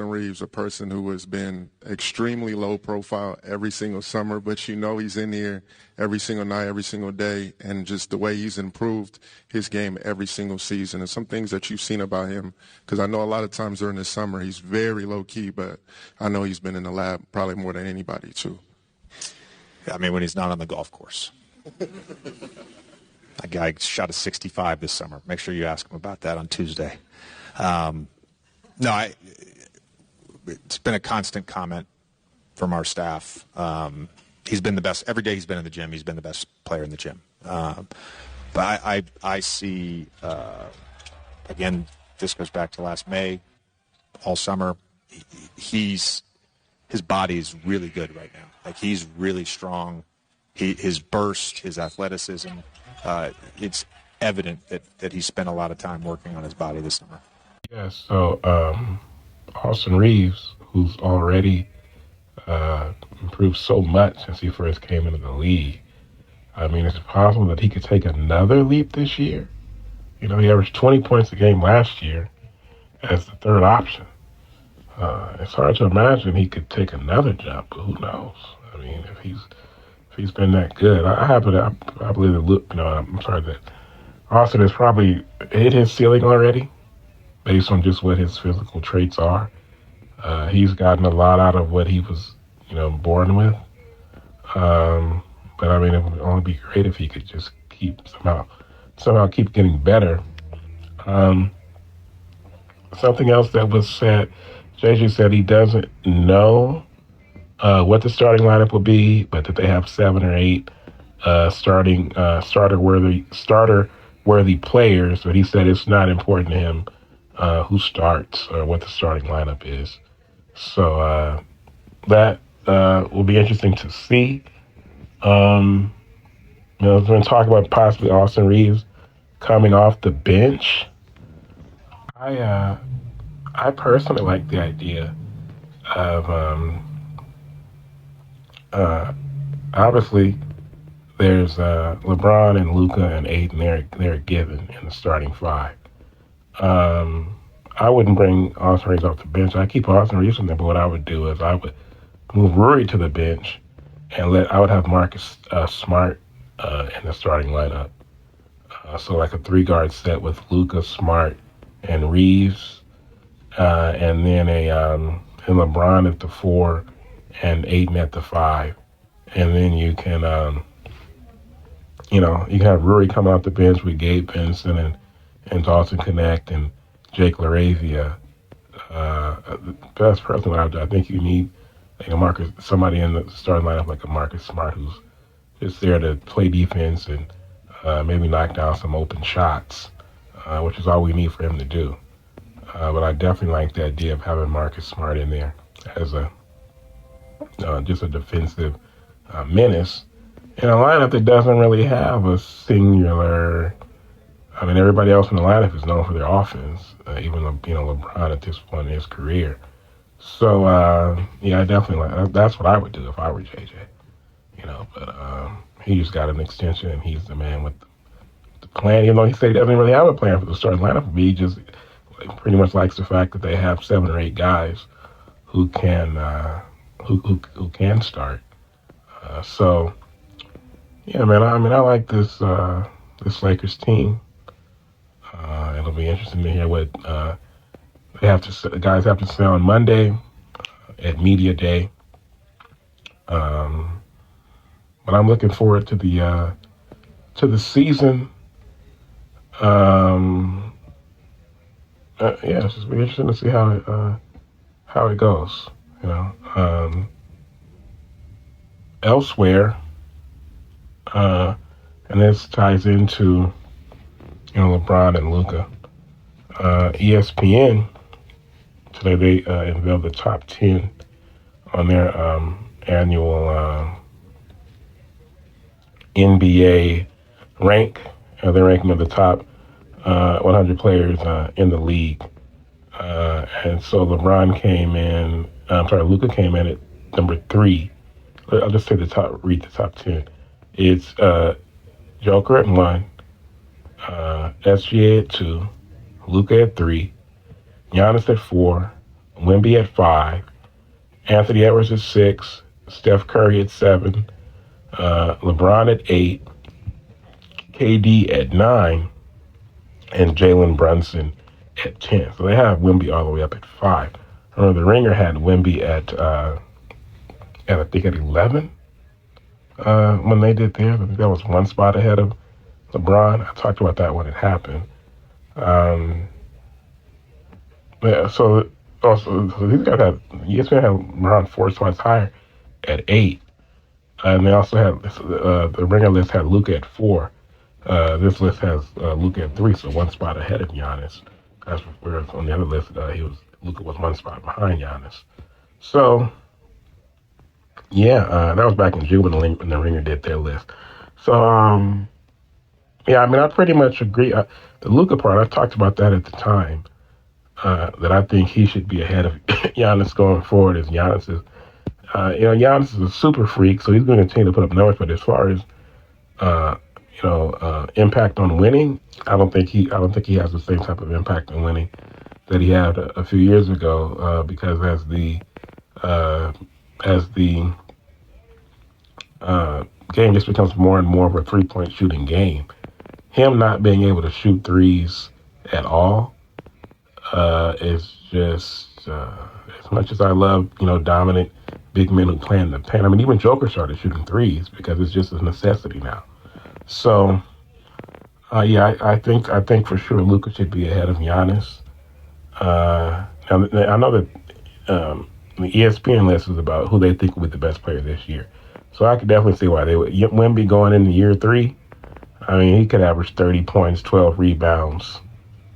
Austin Reaves, a person who has been extremely low profile every single summer, but you know he's in here every single night, every single day, and just the way he's improved his game every single season. And some things that you've seen about him, because I know a lot of times during the summer he's very low key, but I know he's been in the lab probably more than anybody too. I mean, when he's not on the golf course. A guy shot a 65 this summer. Make sure you ask him about that on Tuesday. It's been a constant comment from our staff. He's been the best. Every day he's been in the gym, he's been the best player in the gym. But I see, again, this goes back to last May, all summer, his body is really good right now. Like, he's really strong. His burst, his athleticism, it's evident that he spent a lot of time working on his body this summer. Yeah, so Austin Reaves, who's already improved so much since he first came into the league, I mean, it's possible that he could take another leap this year. You know, he averaged 20 points a game last year as the third option. It's hard to imagine he could take another jump, but who knows? I mean, if he's been that good, I believe that Austin has probably hit his ceiling already, based on just what his physical traits are. He's gotten a lot out of what he was, born with. But I mean, it would only be great if he could just somehow keep getting better. Something else that was said, JJ said he doesn't know what the starting lineup will be, but that they have 7 or 8 starter-worthy players. But he said it's not important to him who starts or what the starting lineup is. So that will be interesting to see. There's been talk about possibly Austin Reaves coming off the bench. I personally like the idea of obviously there's LeBron and Luka and Ayton. They're given in the starting 5. I wouldn't bring Austin Reaves off the bench. I keep Austin Reaves in there, but what I would do is I would move Rory to the bench and I would have Marcus Smart in the starting lineup. So like a 3-guard set with Luka, Smart, and Reaves, and then and LeBron at the 4 and Ayton at the 5. And then you can, you can have Rory come off the bench with Gabe Vincent and Dawson Connect and Jake LaRavia. That's personally what I think you need somebody in the starting lineup like a Marcus Smart who's just there to play defense and maybe knock down some open shots, which is all we need for him to do. But I definitely like the idea of having Marcus Smart in there as just a defensive menace in a lineup that doesn't really have a singular. I mean, everybody else in the lineup is known for their offense, even though, LeBron at this point in his career. So, I definitely that's what I would do if I were JJ, but he just got an extension and he's the man with the plan. Even though he said he doesn't really have a plan for the starting lineup, he just pretty much likes the fact that they have 7 or 8 guys who can start. So, yeah, man, I like this Lakers team. It'll be interesting to hear what the guys have to say on Monday at Media Day. But I'm looking forward to the season. It's just be interesting to see how it goes. Elsewhere, and this ties into LeBron and Luka. ESPN today they unveiled the top 10 on their annual NBA rank. They're ranking of the top 100 players in the league, and so Luka came in at number 3. I'll just read the top 10. It's Joker at 1. SGA at 2, Luka at 3, Giannis at 4, Wemby at 5, Anthony Edwards at 6, Steph Curry at 7, LeBron at 8, KD at 9, and Jalen Brunson at 10. So they have Wemby all the way up at 5. Remember, the Ringer had Wemby at I think at 11 when they did theirs. I think that was one spot ahead of LeBron. I talked about that when it happened. Yeah, so also so these guys had ESPN had LeBron 4 spots higher at 8, and they also had the Ringer list had Luka at 4. This list has Luka at 3, so one spot ahead of Giannis. Whereas on the other list, Luka was one spot behind Giannis. So yeah, that was back in June when the Ringer did their list. So yeah, I mean I pretty much agree. The Luka part, I talked about that at the time. That I think he should be ahead of Giannis going forward. As Giannis is, Giannis is a super freak, so he's going to continue to put up numbers. But as far as impact on winning, I don't think he has the same type of impact on winning that he had a few years ago. Because as the game just becomes more and more of a 3-point shooting game, him not being able to shoot threes at all is just as much as I love, dominant big men who play in the paint. I mean, even Joker started shooting threes because it's just a necessity now. So, yeah, I think for sure Luka should be ahead of Giannis. I know that the ESPN list is about who they think will be the best player this year. So I could definitely see why they would. Wemby going into year 3, I mean, he could average 30 points, 12 rebounds,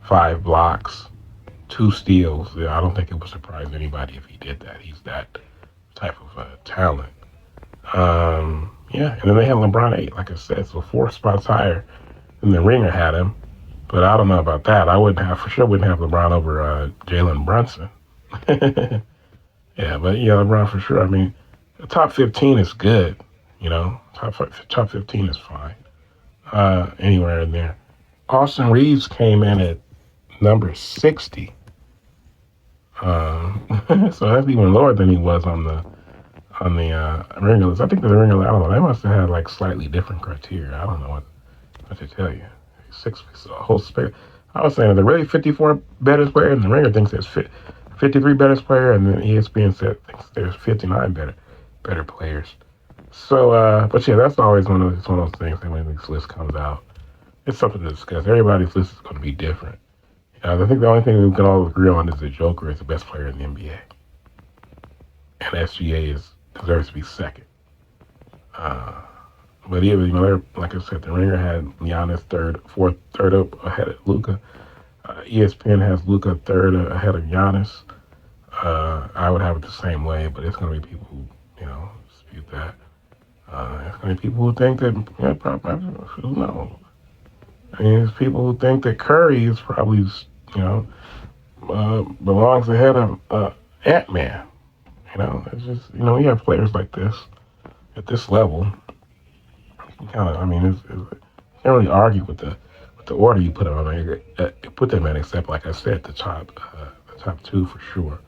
5 blocks, 2 steals. Yeah, I don't think it would surprise anybody if he did that. He's that type of talent. Yeah, and then they had LeBron 8, like I said, so 4 spots higher than the Ringer had him. But I don't know about that. I wouldn't have LeBron over Jalen Brunson. Yeah, but yeah, LeBron for sure. I mean, the top 15 is good. Top 15 is fine. Anywhere in there. Austin Reaves came in at number 60. So that's even lower than he was on the Ringer list. I think the Ringer list, I don't know, they must have had like slightly different criteria. I don't know what to tell you. 6 a whole space. I was saying, are there really 54 better players? And the Ringer thinks there's 53 better players, and then ESPN thinks there's 59 better players. So, but yeah, that's always one of those things that when this list comes out, it's something to discuss. Everybody's list is going to be different. I think the only thing we can all agree on is that Joker is the best player in the NBA, and SGA deserves to be second. But even they're, like I said, the Ringer had Giannis third up ahead of Luka. ESPN has Luka third ahead of Giannis. I would have it the same way, but it's going to be people who dispute that. It's going to be people who think that probably, who knows? I mean, there's people who think that Curry is probably belongs ahead of Ant-Man. It's just we have players like this at this level. You kind of, I mean, you can't really argue with the order you put them in. Put them in, except like I said, the top 2 for sure.